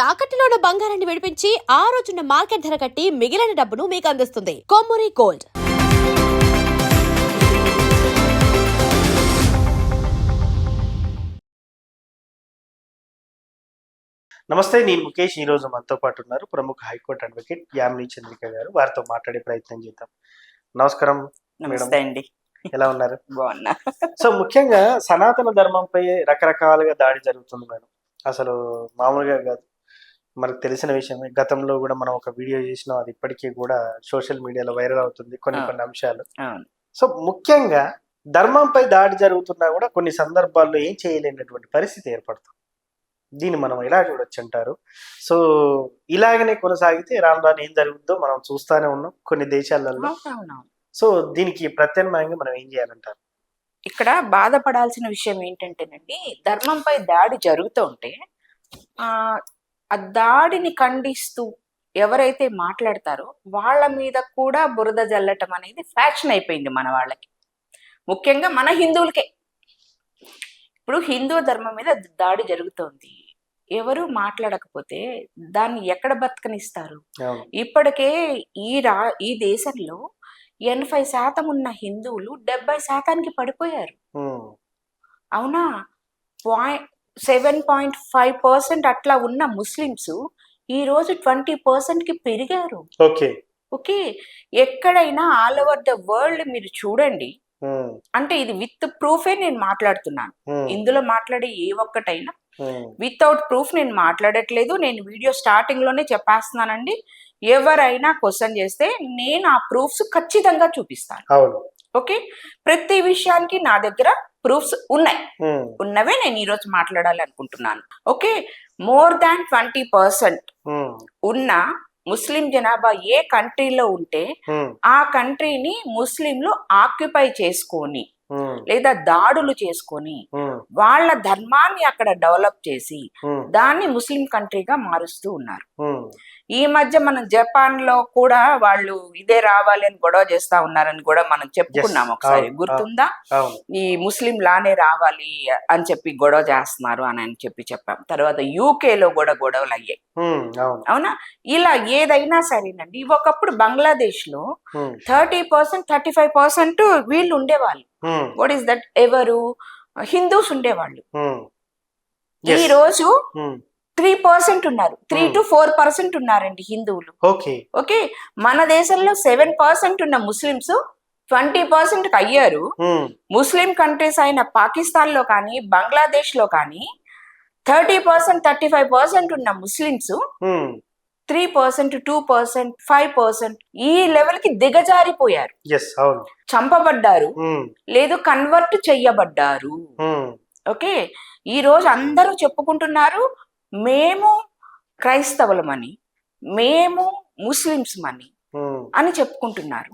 తాకట్టులో ఉన్న బంగారాన్ని విడిపించి ఆ రోజున్న మార్కెట్ ధర కట్టి మిగిలిన డబ్బును మీకు అందిస్తుంది కొమ్మూరి గోల్డ్. నమస్తే, నేను ముఖేష్. ఈ రోజు మనతో పాటు ఉన్నారు ప్రముఖ హైకోర్టు అడ్వకేట్ యామిని చంద్రిక గారు. వారితో మాట్లాడే ప్రయత్నం చేద్దాం. నమస్కారం. నమస్తే అండి. ఎలా ఉన్నారు? బాగున్నా. సో ముఖ్యంగా సనాతన ధర్మంపై రకరకాలుగా దాడి జరుగుతుంది మేడం. అసలు మామూలుగా కాదు, మనకు తెలిసిన విషయమే. గతంలో కూడా మనం ఒక వీడియో చేసినాం, అది ఇప్పటికీ కూడా సోషల్ మీడియాలో వైరల్ అవుతుంది కొన్ని అంశాలు. సో ముఖ్యంగా ధర్మంపై దాడి జరుగుతున్నా కూడా కొన్ని సందర్భాల్లో ఏం చేయలేనటువంటి పరిస్థితి ఏర్పడుతుంది. దీన్ని మనం ఎలా చూడొచ్చు అంటారు? సో ఇలాగనే కొనసాగితే రాను రాను ఏం జరుగుతుందో మనం చూస్తూనే ఉన్నాం కొన్ని దేశాలలో. సో దీనికి ప్రత్యామ్నాయంగా మనం ఏం చేయాలంటారు? ఇక్కడ బాధపడాల్సిన విషయం ఏంటంటేనండి, ధర్మంపై దాడి జరుగుతూ ఉంటే ఆ దాడిని ఖండిస్తూ ఎవరైతే మాట్లాడతారో వాళ్ళ మీద కూడా బురద జల్లటం అనేది ఫ్యాషన్ అయిపోయింది మన వాళ్ళకి, ముఖ్యంగా మన హిందువులకే. ఇప్పుడు హిందూ ధర్మం మీద దాడి జరుగుతోంది, ఎవరు మాట్లాడకపోతే దాన్ని ఎక్కడ బతకనిస్తారు? ఇప్పటికే ఈ దేశంలో 80% ఉన్న హిందువులు 70%కి పడిపోయారు. అవునా? 7.5% అట్లా ఉన్న ముస్లిమ్స్ ఈ రోజు 20%కి పెరిగారు. ఓకే, ఎక్కడైనా ఆల్ ఓవర్ ద వరల్డ్ మీరు చూడండి. అంటే ఇది విత్ ప్రూఫే నేను మాట్లాడుతున్నాను. ఇందులో మాట్లాడే ఏ ఒక్కటైనా వితౌట్ ప్రూఫ్ నేను మాట్లాడట్లేదు. నేను వీడియో స్టార్టింగ్ లోనే చెప్పేస్తున్నానండి. ఎవరైనా క్వశ్చన్ చేస్తే నేను ఆ ప్రూఫ్స్ ఖచ్చితంగా చూపిస్తాను. ఓకే, ప్రతి విషయానికి నా దగ్గర ప్రూఫ్స్ ఉన్నవే నేను ఈరోజు మాట్లాడాలి అనుకుంటున్నాను. ఓకే, మోర్ దాన్ 20% ఉన్న ముస్లిం జనాభా ఏ కంట్రీలో ఉంటే ఆ కంట్రీని ముస్లింలు ఆక్యుపై చేసుకొని లేదా దాడులు చేసుకొని వాళ్ళ ధర్మాన్ని అక్కడ డెవలప్ చేసి దాన్ని ముస్లిం కంట్రీగా మారుస్తూ ఉన్నారు. ఈ మధ్య మనం జపాన్ లో కూడా వాళ్ళు ఇదే రావాలి అని గొడవ చేస్తా ఉన్నారని కూడా మనం చెప్పుకున్నాం ఒకసారి, గుర్తుందా? ఈ ముస్లిం లానే రావాలి అని చెప్పి గొడవ చేస్తున్నారు అని చెప్పాం. తర్వాత యూకే లో కూడా గొడవలు అయ్యాయి. అవునా? ఇలా ఏదైనా సరేనండి. ఒకప్పుడు బంగ్లాదేశ్ లో 30%, 35% వీళ్ళు ఉండేవాళ్ళు. What is that? ఎవరు? హిందూస్ ఉండేవాళ్ళు. ఈ రోజు 3% ఉన్నారు, 3 to 4% ఉన్నారండి హిందువులు. ఓకే, మన దేశంలో 7% ఉన్న ముస్లిమ్స్ 20% అయ్యారు. ముస్లిం కంట్రీస్ అయిన పాకిస్తాన్ లో కానీ బంగ్లాదేశ్ లో కానీ 30%, 35% ఉన్న ముస్లిమ్స్ 3%, 2%, 5% ఈ లెవెల్ కి దిగజారిపోయారు. చంపబడ్డారు, లేదు కన్వర్ట్ చెయ్యబడ్డారు. ఓకే, ఈ రోజు అందరూ చెప్పుకుంటున్నారు మేము క్రైస్తవులమని, మేము ముస్లిమ్స్ మని అని చెప్పుకుంటున్నారు.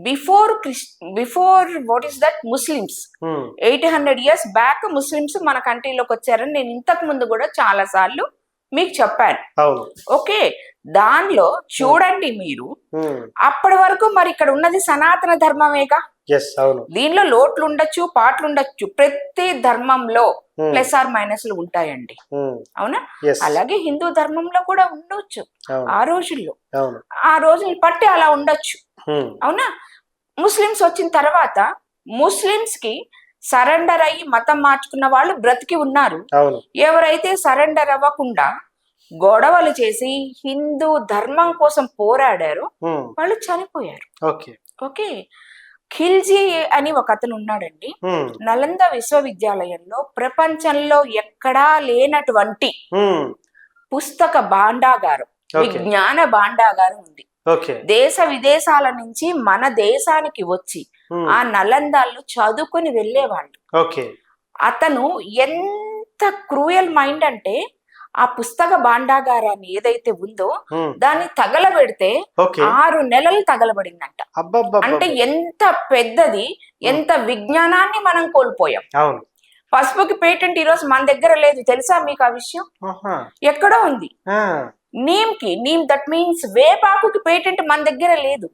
Before what is that? Muslims 800 years back Muslims మన కంట్రీలోకి వచ్చారని నేను ఇంతకు ముందు కూడా చాలా సార్లు మీకు చెప్పాను. ఓకే, దానిలో చూడండి మీరు. అప్పటి వరకు మరి ఇక్కడ ఉన్నది సనాతన ధర్మమేగా. దీనిలో లోట్లు ఉండొచ్చు, పాటలు ఉండొచ్చు. ప్రతి ధర్మంలో ప్లస్ ఆర్ మైనస్లు ఉంటాయండి. అవునా? అలాగే హిందూ ధర్మంలో కూడా ఉండొచ్చు. ఆ రోజులు పట్టి అలా ఉండొచ్చు. అవునా? ముస్లిమ్స్ వచ్చిన తర్వాత ముస్లిమ్స్ కి సరెండర్ అయ్యి మతం మార్చుకున్న వాళ్ళు బ్రతికి ఉన్నారు. ఎవరైతే సరెండర్ అవ్వకుండా గొడవలు చేసి హిందూ ధర్మం కోసం పోరాడారు వాళ్ళు చనిపోయారు. ఓకే, ఖిల్జీ అని ఒక అతను ఉన్నాడండి. నలంద విశ్వవిద్యాలయంలో ప్రపంచంలో ఎక్కడా లేనటువంటి పుస్తక భాండాగారం, విజ్ఞాన భాండాగారం ఉంది. దేశ విదేశాల నుంచి మన దేశానికి వచ్చి ఆ నలందాల్లో చదువుకొని వెళ్ళేవాళ్ళు. అతను ఎంత క్రూయల్ మైండ్ అంటే ఆ పుస్తక భాండాగారాన్ని ఏదైతే ఉందో దాన్ని తగలబెడితే 6 నెలలు తగలబడిందంట. అంటే ఎంత పెద్దది, ఎంత విజ్ఞానాన్ని మనం కోల్పోయాం. పసుపుకి పేటెంట్ ఈరోజు మన దగ్గర లేదు, తెలుసా మీకు ఆ విషయం? ఎక్కడో ఉంది. నీమ్ దట్ మీన్స్ వేపాకుకి పేటెంట్ మన దగ్గర లేదు,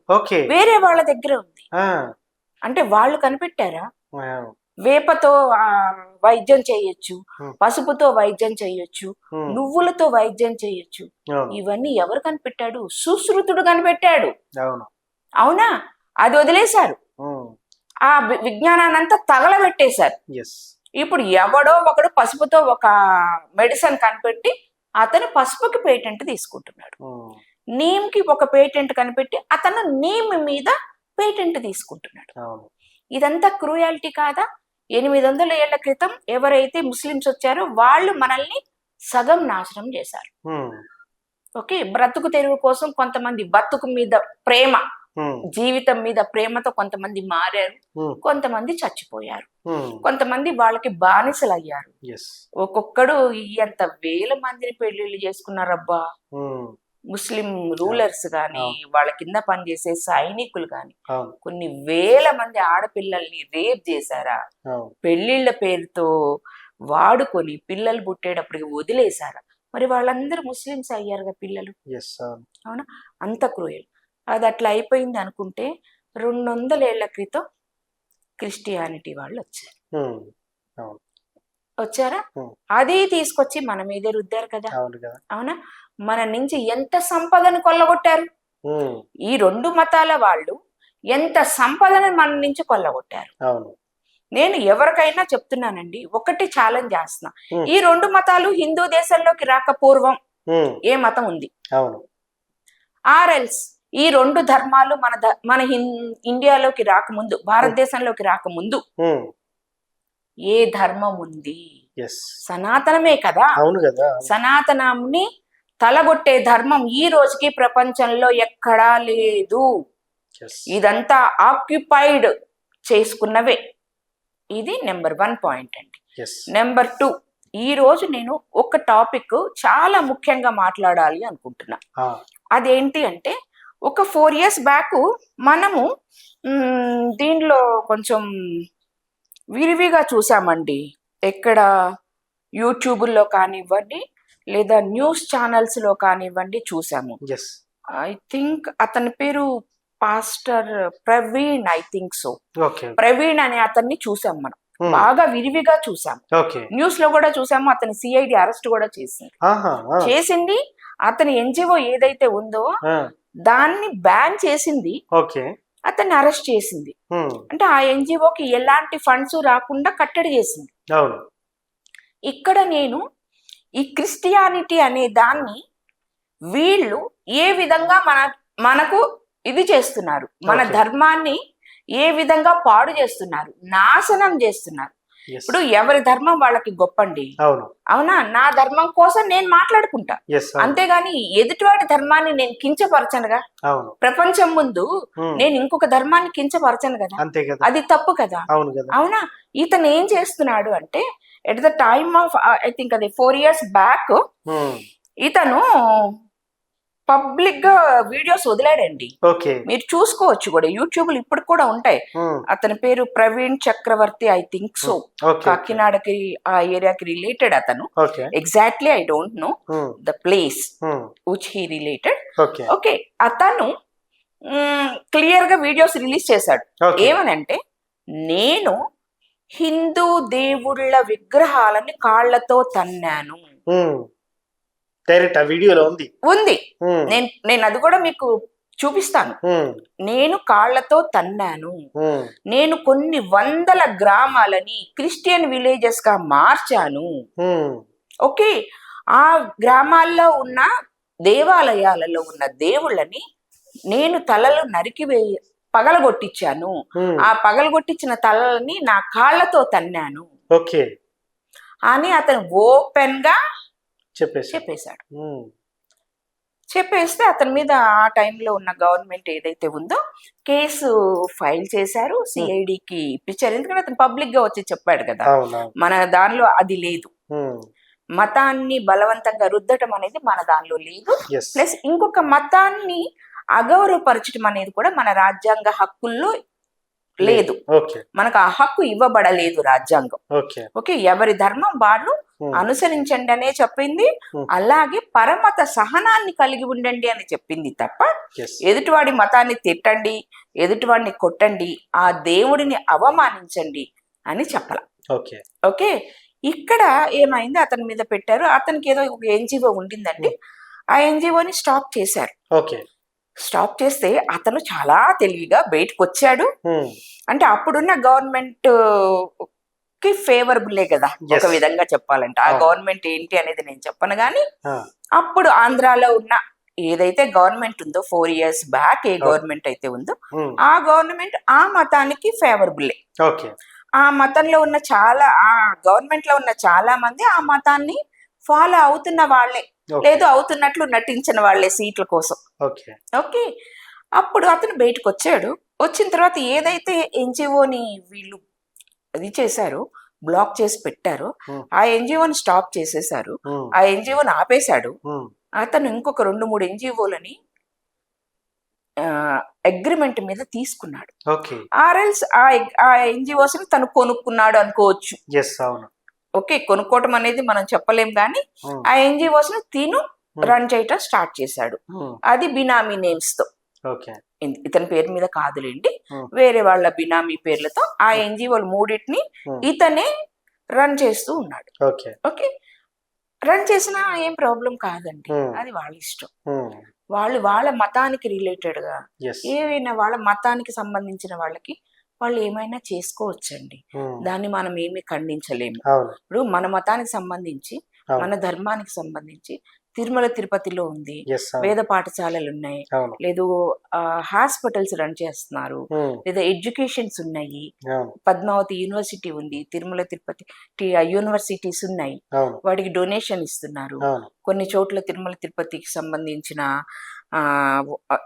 వేరే వాళ్ళ దగ్గర ఉంది. అంటే వాళ్ళు కనిపెట్టారా? వేపతో వైద్యం చేయొచ్చు, Hmm. పసుపుతో వైద్యం చేయొచ్చు, Hmm. నువ్వులతో వైద్యం చేయొచ్చు. అవును ఇవన్నీ ఎవరు కనిపెట్టాడు? సుశ్రుతుడు కనిపెట్టాడు. అవును అవునా? అది వదిలేశారు. ఆ విజ్ఞానాన్నంతా తగలబెట్టేశారు. ఎస్ ఇప్పుడు ఎవడో ఒకడు పసుపుతో ఒక మెడిసిన్ కనిపెట్టి అతను పసుపుకి పేటెంట్ తీసుకుంటున్నాడు. నీమ్కి ఒక పేటెంట్ కనిపెట్టి అతను నీమ్ మీద పేటెంట్ తీసుకుంటున్నాడు. అవును ఇదంతా క్రూయాలిటీ కాదా? 800 ఏళ్ల క్రితం ఎవరైతే ముస్లిమ్స్ వచ్చారో వాళ్ళు మనల్ని సగం నాశనం చేశారు. ఓకే, బ్రతుకు తెరువు కోసం కొంతమంది బతుకు మీద ప్రేమ, జీవితం మీద ప్రేమతో కొంతమంది మారారు, కొంతమంది చచ్చిపోయారు, కొంతమంది వాళ్ళకి బానిసలు అయ్యారు. ఒక్కొక్కడు ఎంత వేల మందిని పెళ్లిళ్ళు చేసుకున్నారబ్బా. ముస్లిం రూలర్స్ గాని, వాళ్ళ కింద పనిచేసే సైనికులు గాని కొన్ని వేల మంది ఆడపిల్లల్ని రేప్ చేశారా? పెళ్లిళ్ల పేరుతో వాడుకొని పిల్లలు పుట్టేటప్పటికి వదిలేశారా? మరి వాళ్ళందరూ ముస్లిమ్స్ అయ్యారుగా పిల్లలు. అవునా? అంత క్రూయల్. అది అట్లా అయిపోయింది అనుకుంటే 200 ఏళ్ల క్రితం క్రిస్టియానిటీ వాళ్ళు వచ్చారా? అది తీసుకొచ్చి మన మీదే రుద్దారు కదా. అవునా? మన నుంచి ఎంత సంపదను కొల్లగొట్టారు. ఈ 2 మతాల వాళ్ళు ఎంత సంపదను మన నుంచి కొల్లగొట్టారు. నేను ఎవరికైనా చెప్తున్నానండి, ఒకటి ఛాలెంజ్ చేస్తున్నా. ఈ 2 మతాలు హిందూ దేశంలోకి రాకపూర్వం ఏ మతం ఉంది? ఆర్ఎల్స్ ఈ 2 ధర్మాలు మన ఇండియాలోకి రాకముందు, భారతదేశంలోకి రాకముందు ఏ ధర్మం ఉంది? సనాతనమే కదా. సనాతనాన్ని తలగొట్టే ధర్మం ఈ రోజుకి ప్రపంచంలో ఎక్కడా లేదు. ఇదంతా ఆక్యుపైడ్ చేసుకున్నవే. ఇది నెంబర్ 1 పాయింట్ అండి. నెంబర్ 2, ఈ రోజు నేను ఒక టాపిక్ చాలా ముఖ్యంగా మాట్లాడాలి అనుకుంటున్నా. అదేంటి అంటే, ఒక 4 years బ్యాక్ మనము దీనిలో కొంచెం విరివిగా చూసామండి. ఎక్కడ యూట్యూబ్లో కానివ్వండి, లేదా న్యూస్ ఛానల్స్ లో కానివ్వండి చూసాము. ఐ థింక్ అతని పేరు pastor Praveen, I think so. Praveen అనే అతన్ని చూసాం మనం, బాగా విరివిగా చూసాం. న్యూస్ లో కూడా చూసాము. అతని సిఐడి అరెస్ట్ కూడా చేసింది. అతని ఎన్జిఓ ఏదైతే ఉందో దాన్ని బ్యాన్ చేసింది, అతన్ని అరెస్ట్ చేసింది. అంటే ఆ ఎన్జిఓకి ఎలాంటి ఫండ్స్ రాకుండా కట్టడి చేసింది. ఇక్కడ నేను ఈ క్రిస్టియానిటీ అనే దాన్ని వీళ్ళు ఏ విధంగా మనకు ఇది చేస్తున్నారు, మన ధర్మాన్ని ఏ విధంగా పాడు చేస్తున్నారు, నాశనం చేస్తున్నారు. ఇప్పుడు ఎవరి ధర్మం వాళ్ళకి గొప్పండి. అవునా? నా ధర్మం కోసం నేను మాట్లాడుకుంటా, అంతేగాని ఎదుటివాడి ధర్మాన్ని నేను కించపరచనుగా. ప్రపంచం ముందు నేను ఇంకొక ధర్మాన్ని కించపరచను కదా, అది తప్పు కదా. అవునా? ఇతను ఏం చేస్తున్నాడు అంటే, at the time of I think అది 4 years బ్యాక్ ఇతను పబ్లిక్ గా వీడియోస్ వదిలాడండి. మీరు చూసుకోవచ్చు కూడా, యూట్యూబ్ లో ఇప్పుడు కూడా ఉంటాయి. అతని పేరు ప్రవీణ్ చక్రవర్తి, ఐ థింక్ సో. కాకినాడకి ఆ ఏరియాకి రిలేటెడ్ అతను. Exactly I don't know the place which he related. Okay, అతను క్లియర్ గా వీడియోస్ రిలీజ్ చేశాడు. ఏమనంటే, నేను హిందూ దేవుళ్ళ విగ్రహాలని కాళ్లతో తన్నాను. డైరెక్ట్ ఆ వీడియోలో ఉంది. నేను అది కూడా మీకు చూపిస్తాను. నేను కాళ్లతో తన్నాను. నేను కొన్ని 100 గ్రామాలని క్రిస్టియన్ విలేజెస్ గా మార్చాను. ఓకే, ఆ గ్రామాల్లో ఉన్న దేవాలయాలలో ఉన్న దేవుళ్ళని నేను తలలు పగలగొట్టించాను. ఆ పగలగొట్టించిన తలలని నా కాళ్లతో తన్నాను అని అతను ఓపెన్ గా చెప్పేశాడు. చెప్పేస్తే అతని మీద ఆ టైంలో ఉన్న గవర్నమెంట్ ఏదైతే ఉందో కేసు ఫైల్ చేశారు, సిఐడికి ఇప్పించారు. ఎందుకంటే అతను పబ్లిక్ గా వచ్చి చెప్పాడు కదా. మన దానిలో అది లేదు. మతాన్ని బలవంతంగా రుద్దటం అనేది మన దానిలో లేదు. ప్లస్ ఇంకొక మతాన్ని అగౌరవపరచడం అనేది కూడా మన రాజ్యాంగ హక్కుల్లో లేదు. మనకు ఆ హక్కు ఇవ్వబడలేదు రాజ్యాంగం. ఓకే, ఎవరి ధర్మం వాళ్ళు అనుసరించండి అనే చెప్పింది. అలాగే పరమత సహనాన్ని కలిగి ఉండండి అని చెప్పింది తప్ప ఎదుటివాడి మతాన్ని తిట్టండి, ఎదుటివాడిని కొట్టండి, ఆ దేవుడిని అవమానించండి అని చెప్పాల. ఓకే. ఓకే, ఇక్కడ ఏమైంది, అతని మీద పెట్టారు. అతనికి ఏదో ఒక ఎన్జిఓ ఉండిందండి, ఆ ఎన్జిఓని స్టాప్ చేశారు. ఓకే. స్టాప్ చేస్తే అతను చాలా తెలివిగా బయటకు వచ్చాడు. అంటే అప్పుడున్న గవర్నమెంట్ కి ఫేవరబులే కదా ఒక విధంగా చెప్పాలంటే. ఆ గవర్నమెంట్ ఏంటి అనేది నేను చెప్పను కానీ, అప్పుడు ఆంధ్రాలో ఉన్న ఏదైతే గవర్నమెంట్ ఉందో 4 years బ్యాక్ ఏ గవర్నమెంట్ అయితే ఉందో ఆ గవర్నమెంట్ ఆ మతానికి ఫేవరబులే. ఆ మతంలో ఉన్న ఆ గవర్నమెంట్ లో ఉన్న చాలా మంది ఆ మతాన్ని ఫాలో అవుతున్న వాళ్ళే, లేదు అవుతున్నట్లు నటించిన వాళ్ళే సీట్ల కోసం. ఓకే, అప్పుడు అతను బయటకు వచ్చాడు. వచ్చిన తర్వాత ఏదైతే ఎన్జిఓని వీళ్ళు అది చేశారో, బ్లాక్ చేసి పెట్టారో, ఆ ఎన్జిఓని స్టాప్ చేసేశారు. ఆ ఎన్జిఓని ఆపేశాడు. అతను ఇంకొక 2-3 ఎన్జిఓలని అగ్రిమెంట్ మీద తీసుకున్నాడు. ఆర్ఎల్స్ ఆ ఎన్జిఓస్ ని తను కొనుక్కున్నాడు అనుకోవచ్చు. ఓకే, కొనుక్కోవటం అనేది మనం చెప్పలేం కానీ ఆ ఎన్జిఓస్ ని తిను రన్ చేయటం స్టార్ట్ చేశాడు. అది బినామీ నేమ్స్ తో, ఇతని పేరు మీద కాదులేండి, వేరే వాళ్ళ బినామీ పేర్లతో ఆ ఎన్జిఓలు 3 ఇతనే రన్ చేస్తూ ఉన్నాడు. ఓకే, రన్ చేసినా ఏం ప్రాబ్లం కాదండి, అది వాళ్ళ ఇష్టం. వాళ్ళ మతానికి రిలేటెడ్ గా ఏవైనా వాళ్ళ మతానికి సంబంధించిన వాళ్ళకి వాళ్ళు ఏమైనా చేసుకోవచ్చండి. దాన్ని మనం ఏమీ ఖండించలేము. ఇప్పుడు మన మతానికి సంబంధించి, మన ధర్మానికి సంబంధించి తిరుమల తిరుపతిలో ఉంది, వేద పాఠశాలలు ఉన్నాయి, లేదు హాస్పిటల్స్ రన్ చేస్తున్నారు, లేదా ఎడ్యుకేషన్స్ ఉన్నాయి, పద్మావతి యూనివర్సిటీ ఉంది, తిరుమల తిరుపతి యూనివర్సిటీస్ ఉన్నాయి, వాటికి డొనేషన్ ఇస్తున్నారు. కొన్ని చోట్ల తిరుమల తిరుపతికి సంబంధించిన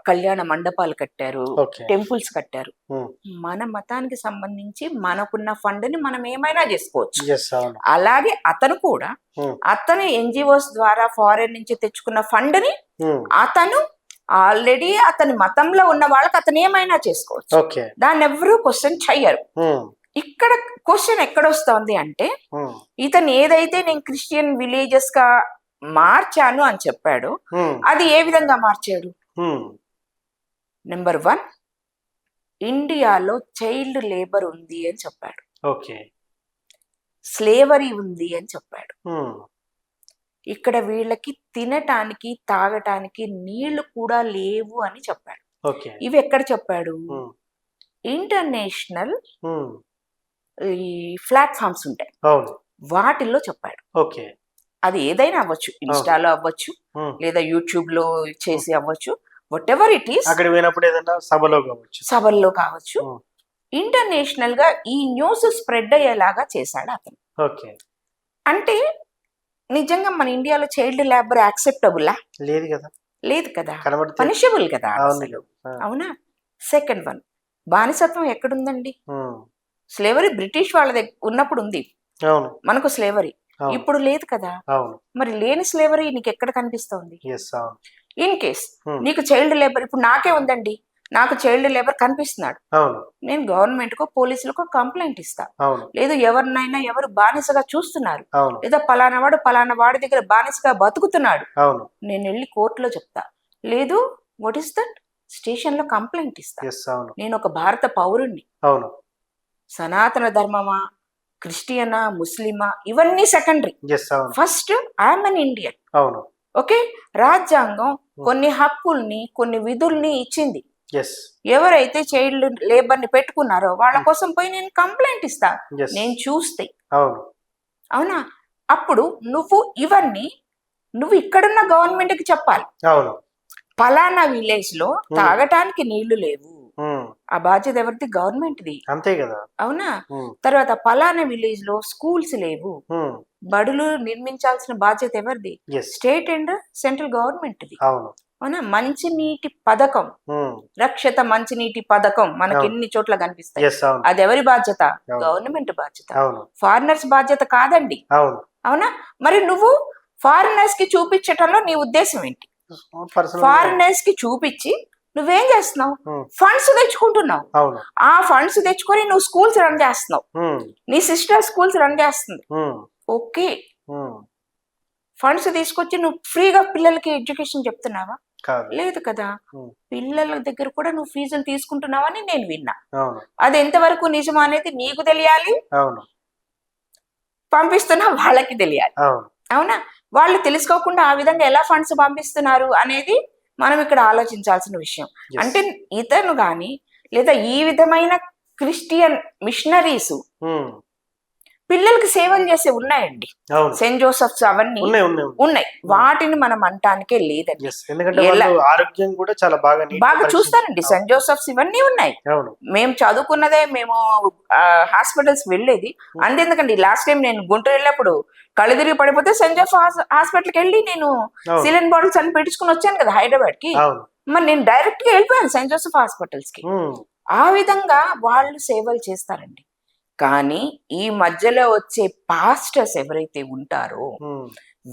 కళ్యాణ మండపాలు కట్టారు, టెంపుల్స్ కట్టారు. మన మతానికి సంబంధించి మనకున్న ఫండ్ ని మనం ఏమైనా చేసుకోవచ్చు. అలాగే అతను కూడా అతను ఎన్జిఓస్ ద్వారా ఫారెన్ నుంచి తెచ్చుకున్న ఫండ్ ని అతను ఆల్రెడీ అతని మతంలో ఉన్న వాళ్ళకి అతను ఏమైనా చేసుకోవచ్చు. దాన్ని ఎవరూ క్వశ్చన్ చెయ్యరు. ఇక్కడ క్వశ్చన్ ఎక్కడొస్తోంది అంటే, ఇతను ఏదైతే నేను క్రిస్టియన్ విలేజెస్ గా మార్చాను అని చెప్పాడు, అది ఏ విధంగా మార్చాడు? నెంబర్ 1, ఇండియాలో చైల్డ్ లేబర్ ఉంది అని చెప్పాడు, స్లేవరీ ఉంది అని చెప్పాడు, ఇక్కడ వీళ్ళకి తినటానికి తాగటానికి నీళ్లు కూడా లేవు అని చెప్పాడు. ఇవి ఎక్కడ చెప్పాడు? ఇంటర్నేషనల్ ఈ ప్లాట్ఫామ్స్ ఉంటాయి వాటిల్లో చెప్పాడు. అది ఏదైనా అవ్వచ్చు, ఇన్స్టాలో అవ్వచ్చు, లేదా యూట్యూబ్ లో చేసి అవ్వచ్చు, వాట్ ఎవర్ ఇట్ ఈస్, సభల్లో కావచ్చు. ఇంటర్నేషనల్ గా ఈ న్యూస్ స్ప్రెడ్ అయ్యేలాగా చేశాడు అతను. అంటే నిజంగా మన ఇండియాలో చైల్డ్ లేబర్ యాక్సెప్టబుల్లా? లేదు కదా, పనిషబుల్ కదా అసలు. అవునా? సెకండ్ 1, బానిసత్వం ఎక్కడుందండి? స్లేవరీ బ్రిటిష్ వాళ్ళ దగ్గర ఉన్నప్పుడు ఉంది, మనకు స్లేవరీ ఇప్పుడు లేదు కదా. మరి లేని స్లేవరీ నీకు ఎక్కడ కనిపిస్తోంది? ఇన్ కేస్ నీకు చైల్డ్ లేబర్ ఇప్పుడు నాకే ఉందండి, నాకు చైల్డ్ లేబర్ కనిపిస్తున్నాడు, నేను గవర్నమెంట్ కో పోలీసులకో కంప్లైంట్ ఇస్తా. లేదు ఎవరినైనా ఎవరు బానిసగా చూస్తున్నారు, లేదా పలానా వాడి దగ్గర బానిసగా బతుకుతున్నాడు, నేను వెళ్ళి కోర్టులో చెప్తా. లేదు వాట్ ఈస్ దట్, స్టేషన్ లో కంప్లైంట్ ఇస్తా. నేను ఒక భారత పౌరుణ్ణి. సనాతన ధర్మమా, క్రిస్టియనా, ముస్లిమా, ఇవన్నీ secondary. First I'm an Indian. Okay, రాజ్యాంగం కొన్ని హక్కుల్ని కొన్ని విధుల్ని ఇచ్చింది. ఎవరైతే చైల్డ్ లేబర్ ని పెట్టుకున్నారో వాళ్ళ కోసం పోయి నేను కంప్లైంట్ ఇస్తా, నేను చూస్తే. అవునా? అప్పుడు నువ్వు ఇక్కడున్న గవర్నమెంట్ కి చెప్పాలి, పలానా విలేజ్ లో తాగటానికి నీళ్లు లేవు, ఆ బాధ్యత ఎవరిది? గవర్నమెంట్ది. అంతే కదా. అవునా? తర్వాత పలానా విలేజ్ లో స్కూల్స్ లేవు, బడులు నిర్మించాల్సిన బాధ్యత ఎవరిది? స్టేట్ అండ్ సెంట్రల్ గవర్నమెంట్ది. అవునా? మంచినీటి పథకం, రక్షిత మంచినీటి పథకం మనకి ఎన్ని చోట్ల కనిపిస్తాయి, అది ఎవరి బాధ్యత? గవర్నమెంట్ బాధ్యత. ఫారినర్స్ బాధ్యత కాదండి. అవునా? మరి నువ్వు ఫారినర్స్ కి చూపించటంలో నీ ఉద్దేశం ఏంటి? ఫారినర్స్ కి చూపించి నువ్వేం చేస్తున్నావు? ఫండ్స్ తెచ్చుకుంటున్నావు. ఆ ఫండ్స్ తెచ్చుకొని నువ్వు స్కూల్స్ రన్ చేస్తున్నావు, నీ సిస్టర్ స్కూల్స్ రన్ చేస్తుంది. ఓకే, ఫండ్స్ తీసుకొచ్చి నువ్వు ఫ్రీగా పిల్లలకి ఎడ్యుకేషన్ చెప్తున్నావా? కాదు. లేదు కదా. ఉమ్, పిల్లల దగ్గర కూడా నువ్వు ఫీజులు తీసుకుంటున్నావని నేను విన్నా. అవును అది ఎంతవరకు నిజం అనేది నీకు తెలియాలి, అవును పంపిస్తున్న వాళ్ళకి తెలియాలి. అవును అవునా? వాళ్ళు తెలుసుకోకుండా ఆ విధంగా ఎలా ఫండ్స్ పంపిస్తున్నారు అనేది మనం ఇక్కడ ఆలోచించాల్సిన విషయం. Yes. అంటే ఇతను గాని లేదా ఈ విధమైన క్రిస్టియన్ మిషనరీస్ ఉమ్, పిల్లలకి సేవలు చేసే ఉన్నాయండి. అవును సెయింట్ జోసెఫ్స్ అవన్నీ ఉన్నాయి ఉన్నాయి ఉన్నాయి. వాటిని మనం అంటానికే లేదండి. ఎస్ ఎందుకంటే ఎలా- వాళ్ళు ఆరోగ్యం కూడా చాలా బాగా neat గా బాగా చూస్తారండి. పరీక్షించుకుంటారు. సెయింట్ జోసెఫ్స్ ఇవన్నీ ఉన్నాయి. అవును మేము చదువుకున్నదే, మేము హాస్పిటల్స్ వెళ్ళేది. అంతెందుకండి, లాస్ట్ టైం నేను గుంటూరు వెళ్ళినప్పుడు కళ్ళు తిరిగి పడిపోతే సెయింట్ జోసెఫ్ హాస్పిటల్కి వెళ్ళి నేను అవును సిలిన్ బాటిల్స్ అని పెట్టించుకుని వచ్చాను కదా హైదరాబాద్ కి. అవును మరి నేను డైరెక్ట్ గా వెళ్ళిపోయాను సెయింట్ జోసెఫ్ హాస్పిటల్స్ కి. ఉమ్, ఆ విధంగా వాళ్ళు సేవలు చేస్తారండి. కానీ ఈ మధ్యలో వచ్చే పాస్టర్స్ ఎవరైతే ఉంటారో ఉమ్,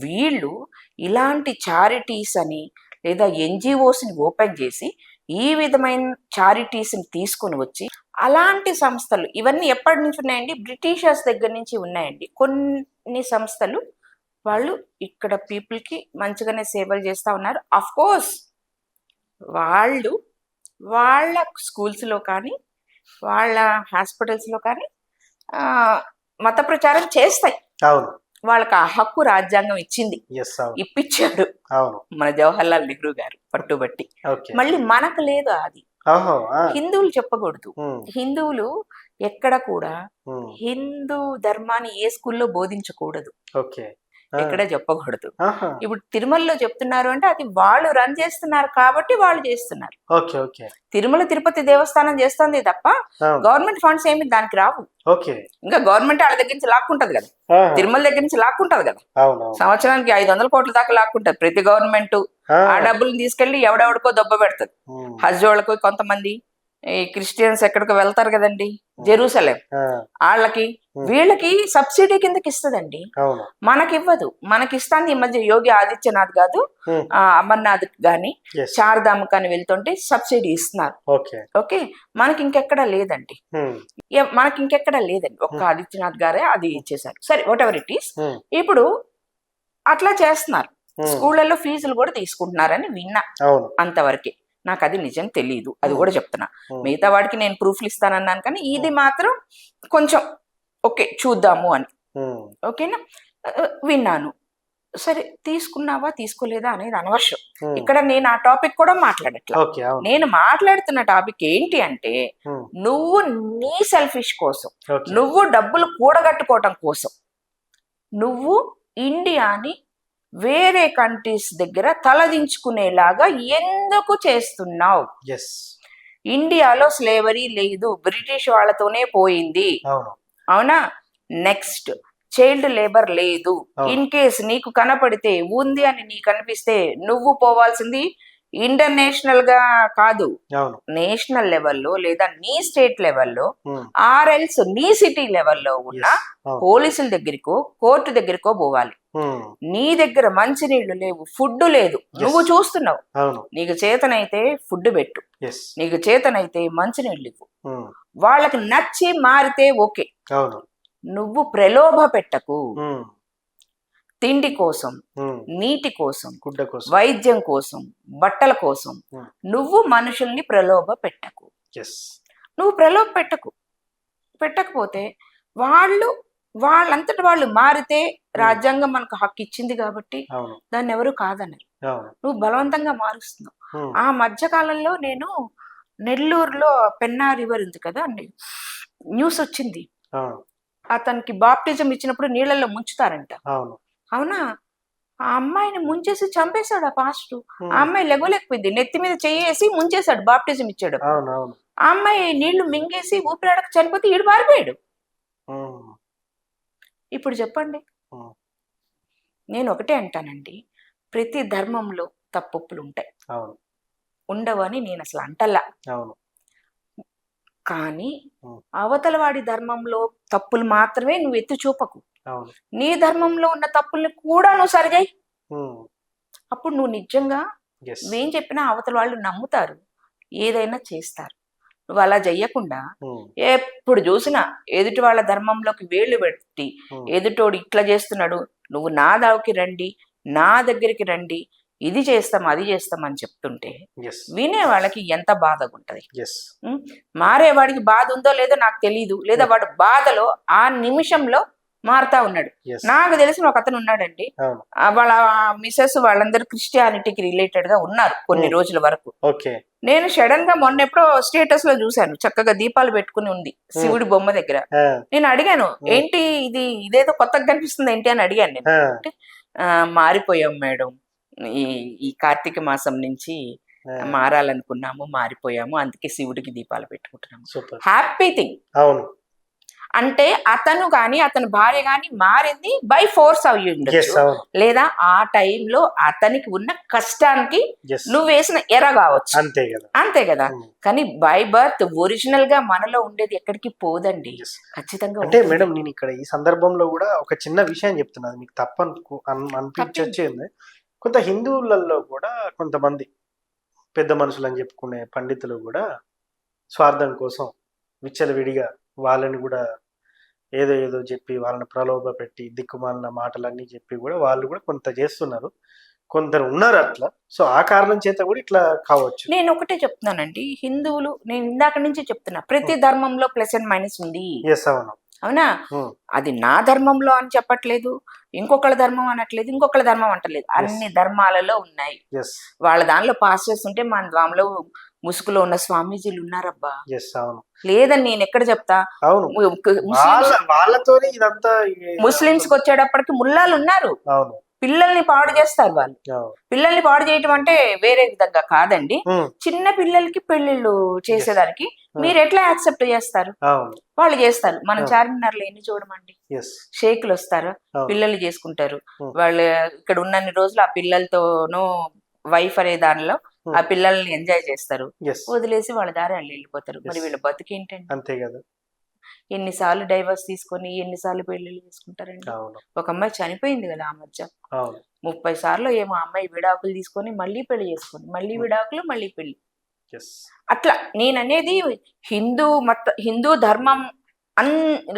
వీళ్ళు ఇలాంటి చారిటీస్ అని లేదా ఎన్జిఓస్ని ఓపెన్ చేసి ఈ విధమైన చారిటీస్ని తీసుకొని వచ్చి అలాంటి సంస్థలు ఇవన్నీ ఎప్పటి నుంచి ఉన్నాయండి? బ్రిటిషర్స్ దగ్గర నుంచి ఉన్నాయండి. కొన్ని సంస్థలు వాళ్ళు ఇక్కడ పీపుల్కి మంచిగానే సేవలు చేస్తూ ఉన్నారు. అఫ్ కోర్స్ వాళ్ళు వాళ్ళ స్కూల్స్లో కానీ వాళ్ళ హాస్పిటల్స్లో కానీ మత ప్రచారం చేస్తాయి. అవును వాళ్ళకి ఆ హక్కు రాజ్యాంగం ఇచ్చింది, ఎస్ అవును ఇప్పించాడు అవును మన జవహర్లాల్ నెహ్రూ గారు పట్టుబట్టి. ఓకే మళ్ళీ మనకు లేదు అది. ఓహో హిందువులు చెప్పకూడదు. ఉమ్, హిందువులు ఎక్కడ కూడా ఉమ్, హిందూ ధర్మాన్ని ఏ స్కూల్లో బోధించకూడదు, ఓకే ఎక్కడ చెప్పకూడదు. ఆహా ఇప్పుడు తిరుమలలో చెప్తున్నారు అంటే అది వాళ్ళు రన్ చేస్తున్నారు కాబట్టి వాళ్ళు చేస్తున్నారు. ఓకే ఓకే తిరుమల తిరుపతి దేవస్థానం చేస్తుంది తప్ప అవును గవర్నమెంట్ ఫండ్స్ ఏమి దానికి రావు. ఓకే ఇంకా గవర్నమెంట్ వాళ్ళ దగ్గర నుంచి లాక్కుంటది కదా, ఆహా, తిరుమల దగ్గర నుంచి లాక్కుంటది కదా. అవును సంవత్సరానికి 500 కోట్ల దాకా లాక్కుంటది ప్రతి గవర్నమెంట్. ఆ డబ్బులను తీసుకెళ్లి ఎవడెవడికో దెబ్బ పెడతది. ఉమ్, హజ్ వాళ్ళకు కొంతమంది ఈ క్రిస్టియన్స్ ఎక్కడికో వెళ్తారు కదండి, జెరూసలేం, ఆ, వాళ్ళకి వీళ్ళకి సబ్సిడీ కిందకి ఇస్తదండి, అవును మనకివ్వదు. మనకిస్తాను ఈ మధ్య యోగి ఆదిత్యనాథ్ కాదు, ఉమ్, అమర్నాథ్ గాని yes, శారదాంబ కానీ వెళ్తుంటే సబ్సిడీ ఇస్తున్నారు. ఓకే ఓకే, మనకి ఇంకెక్కడా లేదండి. ఉమ్, మనకి ఇంకెక్కడా లేదండి. ఒక్క ఆదిత్యనాథ్ గారే అది ఇచ్చేసారు. సరే, వాట్ ఎవర్ ఇట్ ఈస్. ఉమ్, ఇప్పుడు అట్లా చేస్తున్నారు. ఉమ్, స్కూళ్ళల్లో ఫీజులు కూడా తీసుకుంటున్నారని విన్నా, అవును అంతవరకే. నాకు అది నిజం తెలియదు, అది కూడా చెప్తున్నా. ఉమ్, మిగతా వాడికి నేను ప్రూఫ్లు ఇస్తానన్నాను, కానీ ఇది మాత్రం కొంచెం ఓకే చూద్దాము అని. ఉమ్, ఓకేనా, విన్నాను. సరే, తీసుకున్నావా తీసుకోలేదా అనేది అనవసరం. ఉమ్, ఇక్కడ నేను ఆ టాపిక్ కూడా మాట్లాడట్లా. ఓకే అవును నేను మాట్లాడుతున్న టాపిక్ ఏంటి అంటే, ఉమ్, నువ్వు నీ సెల్ఫిష్ కోసం, ఓకే నువ్వు డబ్బులు కూడగట్టుకోవటం కోసం నువ్వు ఇండియాని వేరే కంట్రీస్ దగ్గర తలదించుకునేలాగా ఎందుకు చేస్తున్నావు? ఎస్ ఇండియాలో స్లేవరీ లేదు, బ్రిటిష్ వాళ్ళతోనే పోయింది. అవును అవునా? నెక్స్ట్, చైల్డ్ లేబర్ లేదు. అవును. ఇన్ కేస్ నీకు కనపడితే ఉంది అని నీకు అనిపిస్తే నువ్వు పోవాల్సింది ఇంటర్నేషనల్ గా కాదు, అవును నేషనల్ లెవెల్లో లేదా నీ స్టేట్ లెవెల్లో ఉమ్, ఆర్ఎల్స్ నీ సిటీ లెవెల్లో ఉన్న yes, అవును పోలీసుల దగ్గరికో కోర్టు దగ్గరికో పోవాలి. ఉమ్, నీ దగ్గర మంచినీళ్లు లేవు, ఫుడ్ లేదు, నువ్వు చూస్తున్నావు. అవును నీకు చేతనైతే ఫుడ్ పెట్టు, ఎస్ నీకు చేతనైతే మంచినీళ్ళు ఇవ్వు. ఉమ్, వాళ్ళకి నచ్చి మారితే ఓకే. అవును నువ్వు ప్రలోభ పెట్టకు. ఉమ్, తిండి కోసం, ఉమ్, నీటి కోసం, గుడ్డ కోసం వైద్యం కోసం, బట్టల కోసం Hmm. నువ్వు మనుషుల్ని ప్రలోభ పెట్టకు. ఎస్ నువ్వు ప్రలోభ పెట్టకపోతే వాళ్ళంతటి వాళ్ళు మారితే రాజ్యాంగం మనకు హక్కు ఇచ్చింది కాబట్టి అవును దాన్ని ఎవరు కాదన్నారు. అవును నువ్వు బలవంతంగా మారుస్తున్నావు. ఉమ్, ఆ మధ్య కాలంలో నేను నెల్లూరులో పెన్నా రివర్ ఉంది కదా అండి, న్యూస్ వచ్చింది. అవును అతనికి బాప్టిజం ఇచ్చినప్పుడు నీళ్ళల్లో ముంచుతారంట. అవును అవునా? ఆ అమ్మాయిని ముంచేసి చంపేశాడు ఆ పాస్టర్. ఉమ్, ఆ అమ్మాయి లెగలేకపోయింది, నెత్తి మీద చెయ్యేసి ముంచేశాడు, బాప్టిజం ఇచ్చాడు. అవును అవును ఆ అమ్మాయి నీళ్లు మింగేసి ఊపిరాడక చనిపోతే ఈడు పారిపోయాడు. ఉమ్, ఇప్పుడు చెప్పండి. ఉమ్, నేను ఒకటే అంటానండి, ప్రతి ధర్మంలో తప్పొప్పులు ఉంటాయి, అవును ఉండవని నేను అసలు అంటల్లా. అవును కానీ ఉమ్, అవతల వాడి ధర్మంలో తప్పులు మాత్రమే నువ్వు ఎత్తి చూపకు. అవును నీ ధర్మంలో ఉన్న తప్పుల్ని కూడా నువ్వు సరిచేయి. ఉమ్, అప్పుడు నువ్వు నిజంగా ఎస్ నువ్వేం చెప్పినా అవతల వాళ్ళు నమ్ముతారు, ఏదైనా చేస్తారు. నువ్వు అలా చెయ్యకుండా ఉమ్, ఎప్పుడు చూసినా ఎదుటి వాళ్ళ ధర్మంలోకి వేళ్ళు పెట్టి ఉమ్, ఎదుటోడు ఇట్లా చేస్తున్నాడు, నువ్వు నా దానికి రండి, నా దగ్గరికి రండి, ఇది చేస్తాం అది చేస్తాం అని చెప్తుంటే ఎస్ వినే వాళ్ళకి ఎంత బాధగా ఉంటది. ఎస్ మారేవాడికి బాధ ఉందో లేదో నాకు తెలియదు, లేదా వాడు బాధలో ఆ నిమిషంలో మారుతా ఉన్నాడు. ఎస్ నాకు తెలిసిన ఒక అతను ఉన్నాడండి, అవును వాళ్ళ మిసెస్ వాళ్ళందరూ క్రిస్టియానిటీకి రిలేటెడ్ గా ఉన్నారు కొన్ని రోజుల వరకు. ఓకే నేను సడన్ గా మొన్న ఎప్పుడో స్టేటస్ లో చూశాను, చక్కగా దీపాలు పెట్టుకుని ఉంది శివుడి బొమ్మ దగ్గర. నేను అడిగాను, ఏంటి ఇదేదో కొత్తగా కనిపిస్తుంది ఏంటి అని అడిగాను నేను. అంటే మారిపోయాం మేడం, ఈ కార్తీక మాసం నుంచి మారాలనుకున్నాము, మారిపోయాము, అందుకే శివుడికి దీపాలు పెట్టుకుంటున్నాము. Super happy thing. అవును అంటే అతను గాని అతని భార్య గాని మారింది బై ఫోర్స్ అయ్యి ఎస్ ఉండొచ్చు, అవును లేదా ఆ టైంలో అతనికి ఉన్న కష్టానికి ఎస్ నువ్వు వేసిన ఎర కావచ్చు, అంతే కదా అంతే కదా. కానీ బై బర్త్ ఒరిజినల్ గా మనలో ఉండేది ఎక్కడికి పోదండి, Yes. ఖచ్చితంగా అంటే ఉంటుంది. మేడం నేను ఇక్కడ ఈ సందర్భంలో కూడా ఒక చిన్న విషయం చెప్తున్నాను, మీకు అనిపించొచ్చేది. కొంత హిందువులలో కూడా కొంతమంది పెద్ద మనుషులు అని చెప్పుకునే పండితులు కూడా స్వార్థం కోసం విచ్చలవిడిగా వాళ్ళని కూడా ఏదో ఏదో చెప్పి వాళ్ళని ప్రలోభ పెట్టి దిక్కుమాలిన మాటలన్నీ చెప్పి కూడా వాళ్ళు కూడా కొంత చేస్తున్నారు, కొందరు ఉన్నారు అట్లా. సో ఆ కారణం చేత కూడా ఇట్లా కావచ్చు. నేను ఒకటే చెప్తున్నానండి, హిందువులు, నేను ఇందాక నుంచి చెప్తున్నా, ప్రతి ధర్మంలో ప్లస్ అండ్ మైనస్ ఉంది. ఎస్ అవును అవునా, అది నా ధర్మంలో అని చెప్పట్లేదు, ఇంకొకళ్ళ ధర్మం అనట్లేదు, ఇంకొకళ్ళ ధర్మం అంటలేదు, అన్ని ధర్మాలలో ఉన్నాయి. ఎస్ వాళ్ళ దానిలో పాస్ చేస్తుంటే మన దానిలో ముసుగులో ఉన్న స్వామీజీలు ఉన్నారబ్బా. ఎస్ అవును లేదని నేను ఎక్కడ చెప్తా. అవును వాళ్ళతోనే ఇదంతా ముస్లిమ్స్ కి వచ్చేటప్పటికి ముల్లాలు ఉన్నారు, అవును పిల్లల్ని పాడు చేస్తారు వాళ్ళు. అవును పిల్లల్ని పాడు చేయటం అంటే వేరే విధంగా కాదండి, చిన్న పిల్లలకి పెళ్లిళ్ళు చేసేదానికి మీరు ఎట్లా యాక్సెప్ట్ చేస్తారు? అవును వాళ్ళు చేస్తారు. మనం చార్మినార్ లో ఎన్ని చూడమండి, ఎస్ షేకులు వస్తారు, పిల్లలు చేసుకుంటారు. వాళ్ళు ఇక్కడ ఉన్నన్ని రోజులు ఆ పిల్లలతోనూ వైఫ్ అనే దానిలో ఆ పిల్లల్ని ఎంజాయ్ చేస్తారు, ఎస్ వదిలేసి వాళ్ళ దారి వాళ్ళు వెళ్ళిపోతారు. మరి వీళ్ళ బతుకేంటండి? అంతే కదా. ఎన్నిసార్లు డైవర్స్ తీసుకొని ఎన్నిసార్లు పెళ్లిళ్ళు చేసుకుంటారండి. అవును ఒక అమ్మాయి చనిపోయింది కదా ఆ మధ్య, అవును 30 సార్లు ఏమో అమ్మాయి విడాకులు తీసుకొని మళ్ళీ పెళ్లి చేసుకొని మళ్ళీ విడాకులు మళ్ళీ పెళ్లి. ఎస్ అట్లా నేననేది హిందూ ధర్మం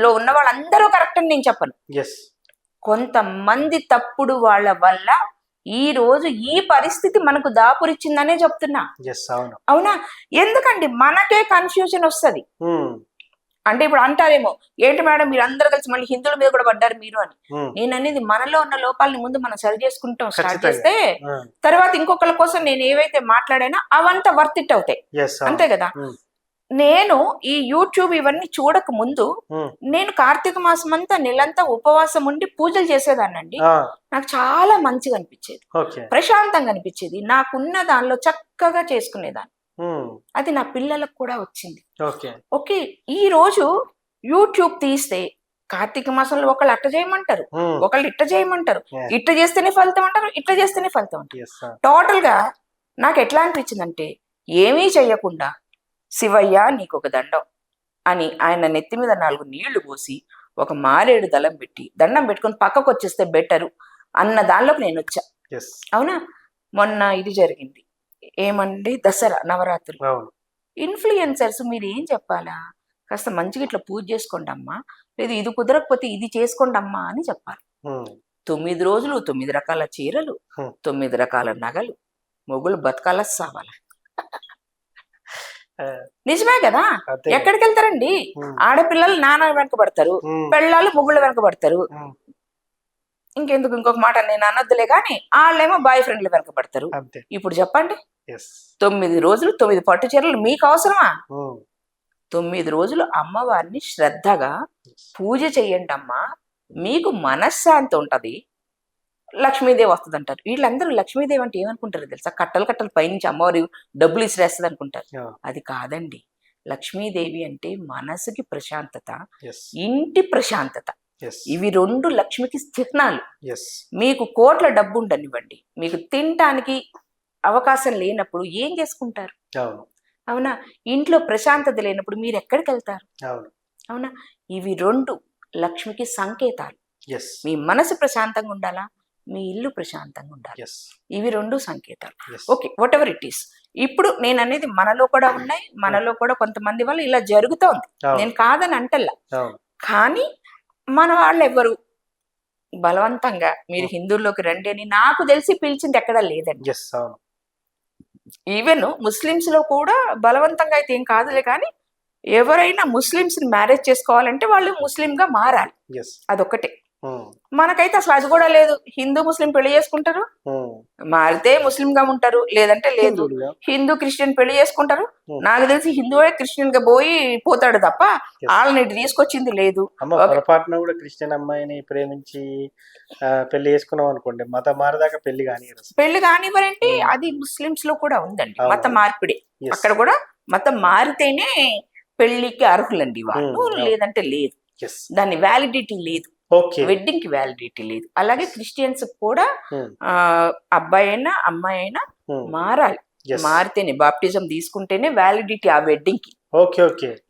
లో ఉన్న వాళ్ళందరూ కరెక్ట్ అని నేను చెప్పను. ఎస్ కొంతమంది తప్పుడు వాళ్ళ వల్ల ఈ రోజు ఈ పరిస్థితి మనకు దాపురిచ్చిందనే చెప్తున్నా. ఎస్ అవును అవునా, ఎందుకండి మనకే కన్ఫ్యూజన్ వస్తుంది. అంటే ఇప్పుడు అంటారేమో, ఏంటి మేడం మీరు అందరూ కలిసి మళ్ళీ హిందువుల మీద కూడా పడ్డారు మీరు అని. నేను అనేది మనలో ఉన్న లోపాలని ముందు మనం సరి చేసుకుంటాం స్టార్ట్ చేస్తే, తర్వాత ఇంకొకళ్ళ కోసం నేను ఏవైతే మాట్లాడానో అవంతా వర్త్ ఇట్ అవుతాయి, అంతే కదా. నేను ఈ యూట్యూబ్ ఇవన్నీ చూడక ముందు నేను కార్తీక మాసం అంతా నెలంతా ఉపవాసం ఉండి పూజలు చేసేదాన్నండి. నాకు చాలా మంచిగా అనిపించేది, ప్రశాంతంగా అనిపించేది, నాకున్న దానిలో చక్కగా చేసుకునేదాన్ని. అది నా పిల్లలకు కూడా వచ్చింది. ఓకే, ఈ రోజు యూట్యూబ్ తీస్తే కార్తీక మాసంలో ఒకళ్ళు అట్ట చేయమంటారు, ఒకళ్ళు ఇట్ట చేయమంటారు, ఇట్ట చేస్తేనే ఫలితం అంటారు, ఇట్ట చేస్తేనే ఫలితం అంటారు. టోటల్ గా నాకు ఎట్లా అనిపించిందంటే, ఏమీ చెయ్యకుండా శివయ్య నీకు ఒక దండం అని ఆయన నెత్తి మీద 4 నీళ్లు పోసి ఒక మారేడు దళం పెట్టి దండం పెట్టుకొని పక్కకు వచ్చేస్తే బెటరు అన్న దానిలోకి నేను వచ్చా. అవునా, మొన్న ఇది జరిగింది ఏమండి, దసరా నవరాత్రులు. ఇన్ఫ్లుయెన్సర్స్ మీరు ఏం చెప్పాలా, కాస్త మంచిగా ఇట్లా పూజ చేసుకోండి అమ్మా, లేదు ఇది కుదరకపోతే ఇది చేసుకోండి అమ్మా అని చెప్పాలి. 9 రోజులు 9 రకాల చీరలు, 9 రకాల నగలు, మొగులు బతకాల సావాల. నిజమే కదా. ఎక్కడికి వెళ్తారండి ఆడపిల్లలు, నాన్న వెనకబడతారు, పెళ్ళాలు మొగుళ్ళు వెనకబడతారు. ఇంకెందుకు ఇంకొక మాట నేను అనొద్దులే గాని, వాళ్ళేమో బాయ్ ఫ్రెండ్లు వెనకబడతారు. ఇప్పుడు చెప్పండి, 9 రోజులు 9 పట్టు చీరలు మీకు అవసరమా? 9 రోజులు అమ్మవారిని శ్రద్ధగా పూజ చెయ్యండి అమ్మా, మీకు మనశ్శాంతి ఉంటది, లక్ష్మీదేవి వస్తుంది అంటారు. వీళ్ళందరూ లక్ష్మీదేవి అంటే ఏమనుకుంటారు తెలుసా, కట్టలు కట్టలు పైనుంచి అమ్మవారి డబ్బులు ఇసిరేస్తుంది అనుకుంటారు. అది కాదండి. లక్ష్మీదేవి అంటే మనసుకి ప్రశాంతత, ఇంటి ప్రశాంతత, ఇవి 2 లక్ష్మికి చిహ్నాలు. మీకు కోట్ల డబ్బు ఉండనివ్వండి, మీకు తినటానికి అవకాశం లేనప్పుడు ఏం చేసుకుంటారు? అవునా, ఇంట్లో ప్రశాంతత లేనప్పుడు మీరు ఎక్కడికి వెళ్తారు? అవునా, ఇవి 2 లక్ష్మికి సంకేతాలు. మీ మనసు ప్రశాంతంగా ఉండాలా, మీ ఇల్లు ప్రశాంతంగా ఉండాలి, ఇవి 2 సంకేతాలు. Okay, what ever it is. ఇప్పుడు నేను అనేది మనలో కూడా ఉన్నాయి, మనలో కూడా కొంతమంది వల్ల ఇలా జరుగుతోంది, నేను కాదని అంటల్లా. కానీ మన వాళ్ళు ఎవరు బలవంతంగా మీరు హిందువుల్లోకి రండి అని నాకు తెలిసి పిలిచింది ఎక్కడా లేదండి. ఎస్ అవును. ఈవెన్ ముస్లిమ్స్ లో కూడా బలవంతంగా అయితే ఏం కాదులే, కానీ ఎవరైనా ముస్లిమ్స్ ని మ్యారేజ్ చేసుకోవాలంటే వాళ్ళు ముస్లిం గా మారాలి, ఎస్. అదొక్కటే. మనకైతే అసలు అది కూడా లేదు. హిందూ ముస్లిం పెళ్లి చేసుకుంటారు, మారితే ముస్లిం గా ఉంటారు, లేదంటే లేదు. హిందూ క్రిస్టియన్ పెళ్లి చేసుకుంటారు. నాకు తెలిసి హిందువే క్రిస్టియన్ గా పోతాడు తప్ప వాళ్ళని తీసుకొచ్చింది లేదు. పొరపాటున కూడా క్రిస్టియన్ అమ్మాయిని ప్రేమించి పెళ్లి చేసుకున్నాం అనుకోండి, మత మారదాకా పెళ్లి కానివ్వరంటే అది ముస్లిమ్స్ లో కూడా ఉందండి మత మార్పిడి. అక్కడ కూడా మతం మారితేనే పెళ్లికి అర్హులండి వాళ్ళు, లేదంటే లేదు. దాని వ్యాలిడిటీ లేదు, వెడ్డింగ్ కి వ్యాలిడిటీ లేదు. అలాగే క్రిస్టియన్స్ కూడా అబ్బాయి అయినా అమ్మాయి అయినా మారాలి, మారితేనే బాప్టిజం తీసుకుంటేనే వ్యాలిడిటీ ఆ వెడ్డింగ్ కి.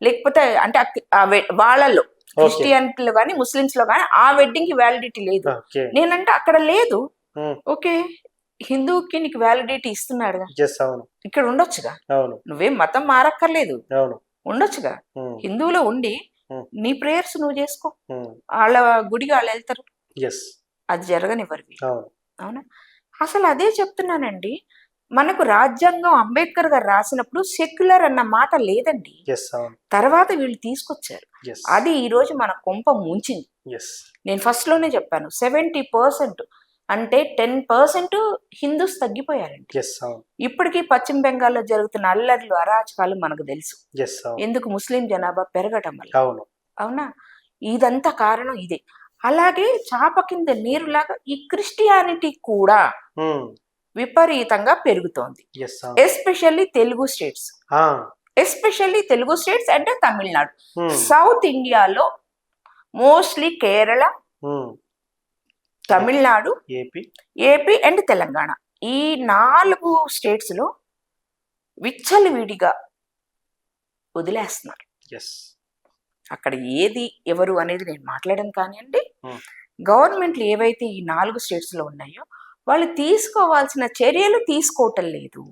లేకపోతే అంటే వాళ్ళలో క్రిస్టియన్లో కానీ ముస్లిమ్స్ లో కానీ ఆ వెడ్డింగ్ కి వ్యాలిడిటీ లేదు. నేనంటే అక్కడ లేదు. ఓకే, హిందూకి నీకు వ్యాలిడిటీ ఇస్తున్నాడుగా, ఇక్కడ ఉండొచ్చుగా, నువ్వేం మతం మారక్కర్లేదు, ఉండొచ్చుగా. హిందువులో ఉండి నీ ప్రేయర్స్ నువ్వు చేసుకో, వాళ్ళ గుడికి వాళ్ళు వెళ్తారు, అది జరగనివ్వరు. అవునా? అసలు అదే చెప్తున్నానండి, మనకు రాజ్యాంగం అంబేద్కర్ గారు రాసినప్పుడు సెక్యులర్ అన్న మాట లేదండి, తర్వాత వీళ్ళు తీసుకొచ్చారు. అది ఈ రోజు మన కొంప ముంచింది. నేను ఫస్ట్ లోనే చెప్పాను, 70% అంటే 10% హిందూస్ తగ్గిపోయారండి. ఇప్పటికీ పశ్చిమ బెంగాల్లో జరుగుతున్న అల్లర్లు అరాచకాలు మనకు తెలుసు. ఎందుకు? ముస్లిం జనాభా పెరగటం వల్ల. అవునా? ఇదంతా కారణం ఇదే. అలాగే చాప కింద నీరులాగా ఈ క్రిస్టియానిటీ కూడా విపరీతంగా పెరుగుతోంది. ఎస్పెషల్లీ తెలుగు స్టేట్స్ అంటే తమిళనాడు, సౌత్ ఇండియాలో mostly Kerala, Tamil Nadu, AP and Telangana, ఈ 4 స్టేట్స్ లో విచ్చలవిడిగా వదిలేస్తున్నారు. అక్కడ ఏది ఎవరు అనేది నేను మాట్లాడను కానివ్వండి. గవర్నమెంట్లు ఏవైతే ఈ 4 స్టేట్స్ లో ఉన్నాయో వాళ్ళు తీసుకోవాల్సిన చర్యలు తీసుకోవటం లేదు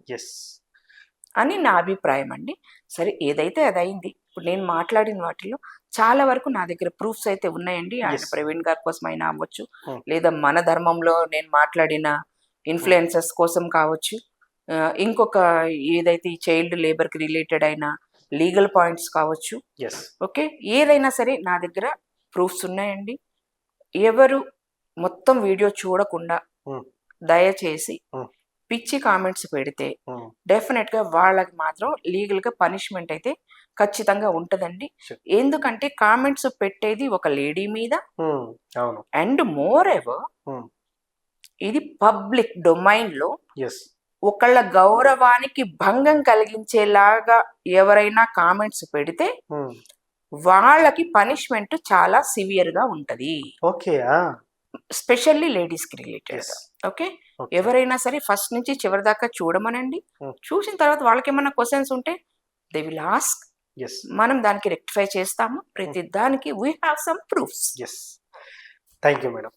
అని నా అభిప్రాయం అండి. సరే, ఏదైతే అది అయింది. ఇప్పుడు నేను మాట్లాడిన వాటిలో చాలా వరకు నా దగ్గర ప్రూఫ్స్ అయితే ఉన్నాయండి. ఆయన ప్రవీణ్ గారి కోసం అయినా అవ్వచ్చు, లేదా మన ధర్మంలో నేను మాట్లాడిన ఇన్ఫ్లుయెన్సెస్ కోసం కావచ్చు, ఇంకొక ఏదైతే ఈ చైల్డ్ లేబర్ కి రిలేటెడ్ అయిన లీగల్ పాయింట్స్ కావచ్చు. ఓకే, ఏదైనా సరే నా దగ్గర ప్రూఫ్స్ ఉన్నాయండి. ఎవరు మొత్తం వీడియో చూడకుండా దయచేసి పిచ్చి కామెంట్స్ పెడితే డెఫినెట్ గా వాళ్ళకి మాత్రం లీగల్ గా పనిష్మెంట్ అయితే ఖచ్చితంగా ఉంటదండి. ఎందుకంటే కామెంట్స్ పెట్టేది ఒక లేడీ మీద, అండ్ మోర్ ఎవర్ ఇది పబ్లిక్ డొమైన్ లో ఒకళ్ళ గౌరవానికి భంగం కలిగించేలాగా ఎవరైనా కామెంట్స్ పెడితే వాళ్ళకి పనిష్మెంట్ చాలా సివియర్ గా ఉంటది. స్పెషల్లీ లేడీస్ కి రిలేటెడ్. ఓకే, ఎవరైనా సరే ఫస్ట్ నుంచి చివరి దాకా చూడమనండి. చూసిన తర్వాత వాళ్ళకి ఏమైనా క్వశ్చన్స్ ఉంటే దే విల్ ఆస్క్, మనం దానికి రెక్టిఫై చేస్తాము. ప్రతి దానికి we have some proofs. Thank you madam.